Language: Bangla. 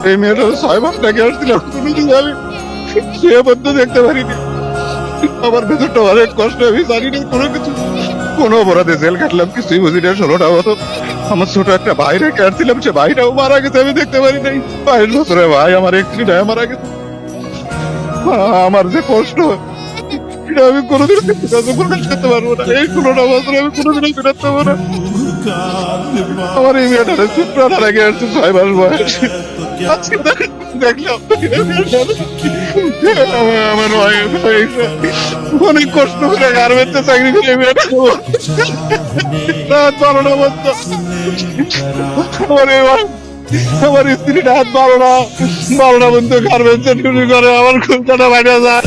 এই মেয়েটা 6 মাস টাকা আসছিলাম, কোনোদিন আমি সে বদ্ধ দেখতে পারিনি। আমার ভেতরটা অনেক কষ্ট, আমি জানি না কোনো কিছু, কোনো অপরাধে জেল কাটলাম কিছুই বুঝি না। 16টা বছর আমার ছোট একটা ভাই রেখে আসছিলাম, সে ভাইটাও মারা গেছে, আমি দেখতে পারি নাই। 22 বছরের ভাই আমার অ্যাক্সিডেন্ট মারা গেছে। আমার যে কষ্ট, এটা আমি কোনোদিন প্রকাশ করতে পারবো না। এই 16টা বছর আমি কোনোদিনও ফেরাতে পারবো না। আমার এই মেয়েটারে ছোট্ট রেখে আসছে 6 মাস বয়স। আজকে দেখলাম আমার অনেক কষ্ট করে গার্মেন্টসে চাকরি করে মেয়েটা রাত 12টা পর্যন্ত আমার স্ত্রীটা রাত 12টা পর্যন্ত গার্মেন্টসে ডিউটি করে, আমার খুব টাকা বাইরে যায়।